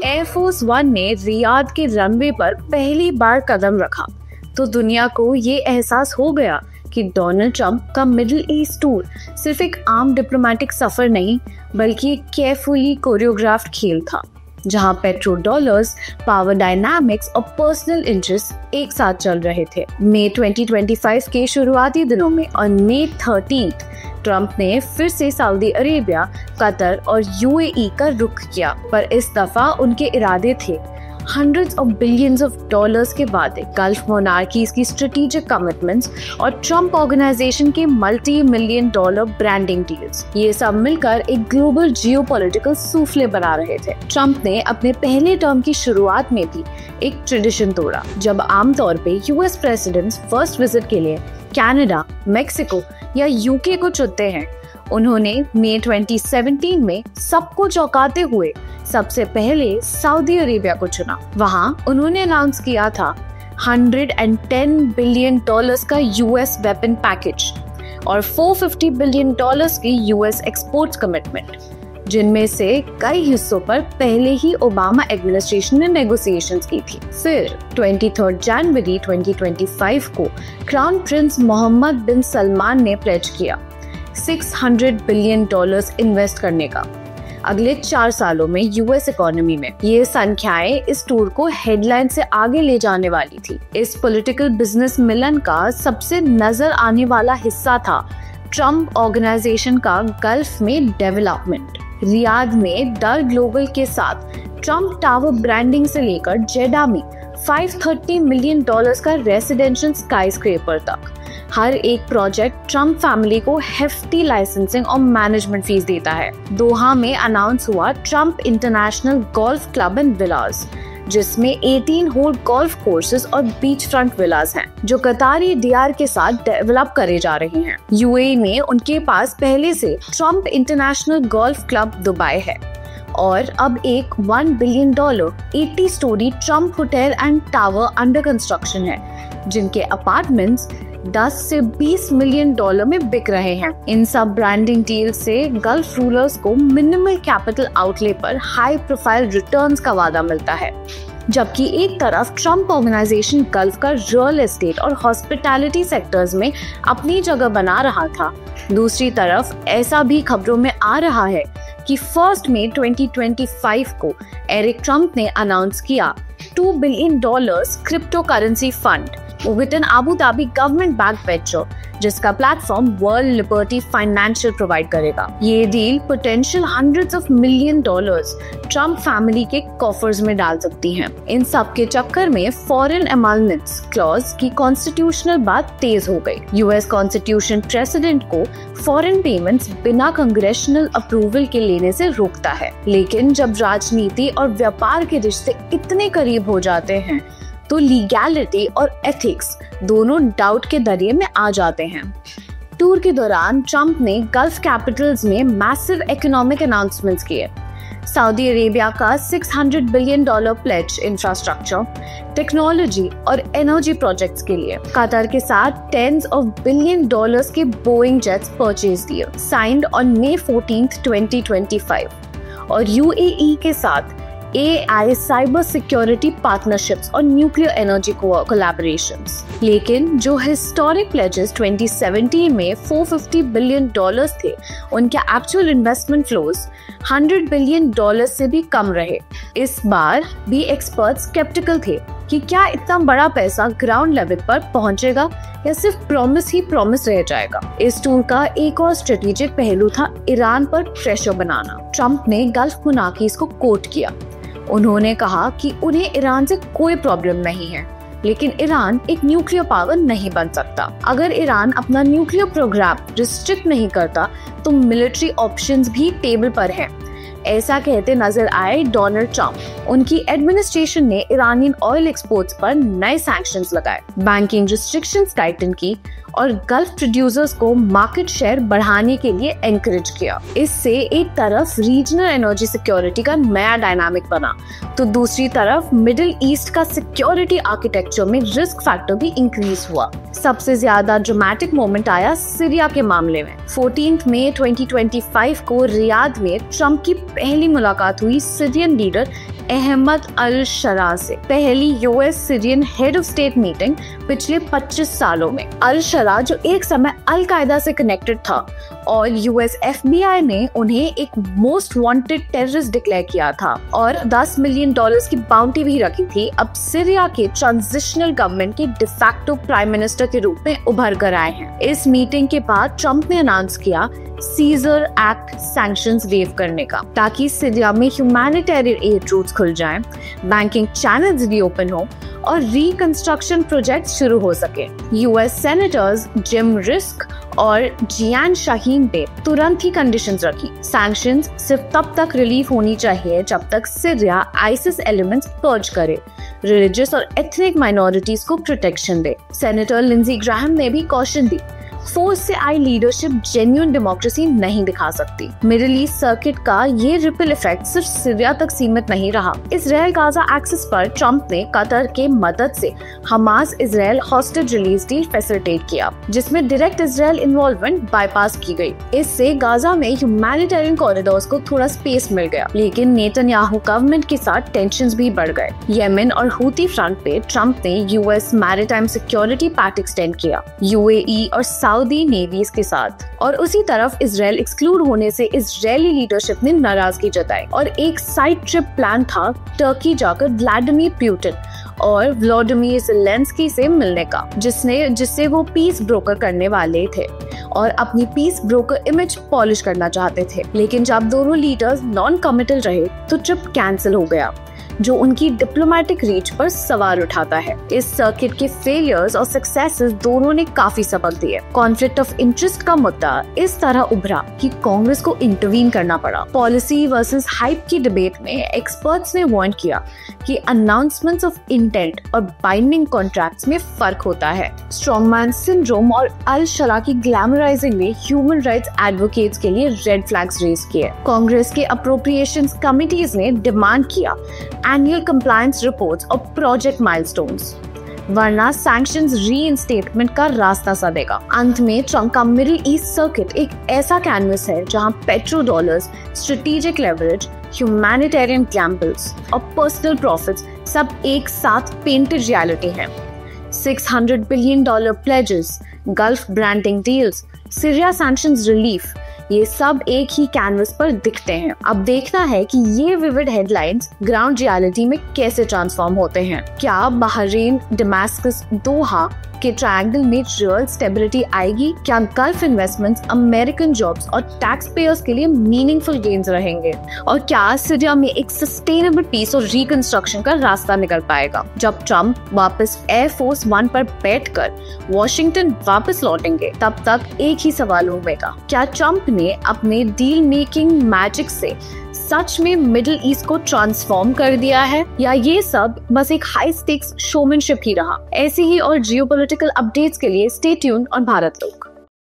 Air force one ने Riyadh के runway पर पहली बार कदम रखा तो दुनिया को ये एहसास हो गया कि डोनाल्ड ट्रंप का मिडिल ईस्ट टूर सिर्फ एक आम डिप्लोमेटिक सफर नहीं बल्कि एक केयरफुली कोरियोग्राफ्ड खेल था, जहां पेट्रो डॉलर्स, पावर डायनामिक्स और पर्सनल इंटरेस्ट एक साथ चल रहे थे। मई 2025 के शुरुआती दिनों में और मई 13 ट्रंप ने फिर से सऊदी अरेबिया, कतर और यूएई का रुख किया, पर इस दफा उनके इरादे थे hundreds of billions of dollars के वादे, गल्फ मोनार्कीज की स्ट्रेटेजिक कमिटमेंट्स और ट्रंप ऑर्गेनाइजेशन के $multi-million ब्रांडिंग डील्स। ये सब मिलकर एक ग्लोबल जियोपॉलिटिकल सूफले बना रहे थे। ट्रंप ने अपने पहले टर्म की शुरुआत में भी एक ट्रेडिशन तोड़ा, जब आमतौर पे यूएस प्रेसिडेंट्स फर्स्ट विजिट के लिए कनाडा, मेक्सिको या यूके को चुनते हैं। उन्होंने मई 2017 में सबको चौंकाते हुए सबसे पहले सऊदी अरेबिया को चुना। वहां उन्होंने अनाउंस किया था $110 बिलियन का यूएस वेपन पैकेज और $450 बिलियन की यूएस एक्सपोर्ट्स कमिटमेंट, जिनमें से कई हिस्सों पर पहले ही ओबामा एडमिनिस्ट्रेशन ने नेगोशिएशंस की थी। फिर 23 जनवरी 2025 को क्राउन प्रिंस मोहम्मद बिन सलमान ने प्लेज किया $600 बिलियन इन्वेस्ट करने का अगले 4 सालों में यूएस इकोनॉमी में। ये संख्याएं इस टूर को हेडलाइन से आगे ले जाने वाली थी। इस पॉलिटिकल बिजनेस मिलन का सबसे नजर आने वाला हिस्सा था ट्रंप ऑर्गेनाइजेशन का गल्फ में डेवलपमेंट। रियाद में डर ग्लोबल के साथ ट्रंप टावर ब्रांडिंग से लेकर जेडा में $530 मिलियन का रेसिडेंशियल स्काईस्क्रेपर तक हर एक प्रोजेक्ट ट्रंप फैमिली को हेफ्टी लाइसेंसिंग और मैनेजमेंट फीस देता है। दोहा में अनाउंस हुआ Trump international golf club and villas, जिसमें 18 होल गोल्फ कोर्सेज और बीच फ्रंट विलास हैं, जो कतारी डीआर के साथ डेवलप करे जा रहे हैं। यूएई में उनके पास पहले से Trump international golf club Dubai है और अब एक $1 billion 80 story Trump hotel and tower under construction है, जिनके अपार्टमेंट्स 10 से $20 मिलियन में बिक रहे हैं। इन सब ब्रांडिंग डील से गल्फ रूलर्स को मिनिमल कैपिटल आउटले पर हाई प्रोफाइल रिटर्न्स का वादा मिलता है। जबकि एक तरफ ट्रंप ऑर्गेनाइजेशन गल्फ का रियल एस्टेट और हॉस्पिटैलिटी सेक्टर्स में अपनी जगह बना रहा था, दूसरी तरफ ऐसा भी खबरों में आ रहा है कि 1 मई 2025 को एरिक ट्रंप ने अनाउंस किया $2 billion crypto currency fund with an Abu Dhabi government backed venture, जिसका platform World Liberty Financial provide करेगा। ये deal potential $hundreds of million Trump family के कॉफर्स में डाल सकती हैं। इन सब के चक्कर में फॉरेन एमलमेंट्स क्लॉज की कॉन्स्टिट्यूशनल बात तेज हो गई। यूएस कॉन्स्टिट्यूशन प्रेसिडेंट को फॉरेन पेमेंट्स बिना कांग्रेशनल अप्रूवल के लेने से रोकता है, लेकिन जब राजनीति और व्यापार के रिश्ते इतने करीब हो जाते हैं तो लीगैलिटी और एथिक्स दोनों डाउट के दरिये में आ जाते हैं। टूर के दौरान ट्रंप ने गल्फ कैपिटल्स में मैसिव इकोनॉमिक अनाउंसमेंट्स किए। सऊदी अरेबिया का $600 बिलियन प्लेज इंफ्रास्ट्रक्चर, टेक्नोलॉजी और एनर्जी प्रोजेक्ट्स के लिए। कतर के साथ $10s of billion के बोइंग जेट्स परचेज दिए, साइंड ऑन मई 14, 2025, और यूएई के साथ AI साइबर सिक्योरिटी पार्टनरशिप्स और न्यूक्लियर एनर्जी कोलैबोरेशंस। लेकिन जो हिस्टोरिक प्लेजेस 2017 में $450 बिलियन थे, उनके एक्चुअल इन्वेस्टमेंट फ्लोज $100 बिलियन से भी कम रहे। इस बार भी एक्सपर्ट्स स्केप्टिकल थे कि क्या इतना बड़ा पैसा ग्राउंड लेवल पर पहुंचेगा या सिर्फ प्रॉमिस ही प्रॉमिस रह जाएगा। इस टूर का एक और स्ट्रेटेजिक पहलू था ईरान पर प्रेशर बनाना। ट्रंप ने गल्फ मोनार्कीज को कोट किया। उन्होंने कहा कि उन्हें ईरान से कोई प्रॉब्लम नहीं है, लेकिन ईरान एक न्यूक्लियर पावर नहीं बन सकता। अगर ईरान अपना न्यूक्लियर प्रोग्राम रिस्ट्रिक्ट नहीं करता तो मिलिट्री ऑप्शंस भी टेबल पर हैं। ऐसा कहते नजर आए डोनाल्ड ट्रंप। उनकी एडमिनिस्ट्रेशन ने ईरानियन ऑयल एक्सपोर्ट्स पर नए सैंक्शंस लगाए, बैंकिंग रिस्ट्रिक्शंस टाइटन की और गल्फ प्रोड्यूसर्स को मार्केट शेयर बढ़ाने के लिए एनकरेज किया। इससे एक तरफ रीजनल एनर्जी सिक्योरिटी का नया डायनामिक बना, तो दूसरी तरफ मिडिल ईस्ट का सिक्योरिटी आर्किटेक्चर में रिस्क फैक्टर भी इंक्रीज हुआ। सबसे ज्यादा ड्रामेटिक मोमेंट आया सीरिया के मामले में। 14 मई 2025 को रियाद में ट्रंप की पहली मुलाकात हुई सीरियन लीडर अहमद अल शरा से। पहली US Syrian head of state meeting पिछले 25 सालों में। अल शरा जो एक समय अल कायदा से कनेक्टेड था और यूएस FBI ने उन्हें एक मोस्ट वांटेड टेररिस्ट डिक्लेयर किया था और $10 मिलियन की बाउंटी भी रखी थी, अब सीरिया के ट्रांजिशनल गवर्नमेंट के डिफैक्टो प्राइम मिनिस्टर के रूप में उभर कर आए हैं। इस मीटिंग के बाद ट्रंप ने अनाउंस किया सीजर एक्ट सैंक्शंस वेव करने का, ताकि सीरिया में ह्यूमैनिटेरियन एड रूट्स खुल जाएं, बैंकिंग चैनल्स रीओपन हो और रिकंस्ट्रक्शन प्रोजेक्ट शुरू हो सके। यूएस सेनेटर्स जिम रिस्क और जियान शाहीन ने तुरंत ही कंडीशंस रखी। सैंक्शंस सिर्फ तब तक रिलीफ होनी चाहिए जब तक सीरिया आईसिस एलिमेंट्स पर्ज करे, रिलीजियस और एथनिक माइनॉरिटीज को प्रोटेक्शन दे। सेनेटर लिंडसे ग्राहम ने भी कॉशन दी, फोर्स से आई लीडरशिप जेन्युइन डेमोक्रेसी नहीं दिखा सकती। मिडिल ईस्ट सर्किट का ये रिपल इफेक्ट सिर्फ सीरिया तक सीमित नहीं रहा। इजराइल गाजा एक्सिस पर ट्रंप ने कतर के मदद से Hamas Israel hostage release deal facilitate किया, जिसमें डायरेक्ट इजराइल इन्वॉल्वमेंट बाईपास की गई। इससे गाजा में ह्यूमैनिटेरियन कॉरिडोर्स को थोड़ा स्पेस मिल गया, लेकिन नेतन्याहू गवर्नमेंट के साथ टेंशंस भी बढ़ गए। येमेन और हूती फ्रंट पे ट्रंप ने US maritime security pact extend किया यूएई और सऊदी नेवीज के साथ, और उसी तरफ इजराइल एक्सक्लूड होने से इजरायली लीडरशिप ने नाराजगी जताई और एक साइड ट्रिप प्लान था टर्की जाकर व्लादिमीर पुतिन और व्लादिमीर ज़ेलेंस्की से मिलने का, जिससे वो पीस ब्रोकर करने वाले थे और अपनी पीस ब्रोकर इमेज पॉलिश करना चाहते थे। लेकिन जब दोनों लीडर्स नॉन कमिटल रहे तो ट्रिप कैंसिल हो गया, जो उनकी डिप्लोमेटिक रीच पर सवाल उठाता है। इस सर्किट के फेलियर्स और सक्सेसेस दोनों ने काफी सबक दिए। कॉन्फ्लिक्ट ऑफ इंटरेस्ट का मुद्दा इस तरह उभरा कि कांग्रेस को इंटरवीन करना पड़ा। पॉलिसी वर्सेस हाइप की डिबेट में एक्सपर्ट्स ने वार्न किया कि अनाउंसमेंट्स ऑफ इंटेंट और बाइंडिंग कॉन्ट्रैक्ट्स में फर्क होता है। स्ट्रॉन्गमैन सिंड्रोम और अल शरा की ग्लैमराइजिंग ने ह्यूमन राइट्स एडवोकेट्स के लिए रेड फ्लैग्स रेज किए। कांग्रेस के अप्रोप्रिएशंस कमिटीज ने डिमांड किया एनुअल कंप्लायंस रिपोर्ट्स और प्रोजेक्ट माइलस्टोन्स, वरना सैंक्शंस रीइंस्टेटमेंट का रास्ता साधेगा। अंत में ट्रंप का मिडिल ईस्ट सर्किट एक ऐसा कैनवस है जहां petro dollars, strategic leverage, humanitarian gambles और पर्सनल प्रॉफिट्स सब एक साथ पेंटेड रियलिटी है। $600 billion pledges, gulf branding deals, Syria sanctions relief, ये सब एक ही कैनवस पर दिखते हैं। अब देखना है कि ये विविड हेडलाइंस ग्राउंड रियलिटी में कैसे ट्रांसफॉर्म होते हैं। क्या बहरीन, दमास्कस, दोहा के ट्रायंगल में रियल स्टेबिलिटी आएगी? क्या गल्फ इन्वेस्टमेंट्स अमेरिकन जॉब्स और टैक्स पेयर्स के लिए मीनिंगफुल गेन्स रहेंगे? और क्या सीरिया में एक सस्टेनेबल पीस और रिकंस्ट्रक्शन का रास्ता निकल पाएगा? जब ट्रंप वापस एयरफोर्स 1 पर बैठकर वॉशिंगटन वापस लौटेंगे, तब तक एक ही सवाल उठेगा, क्या ट्रंप ने अपने डील मेकिंग मैजिक से सच में मिडिल ईस्ट को ट्रांसफॉर्म कर दिया है, या ये सब बस एक हाई स्टेक्स शोमैनशिप ही रहा? ऐसे ही और जियोपॉलिटिकल अपडेट्स के लिए स्टे ट्यून्ड ऑन भारत लोक।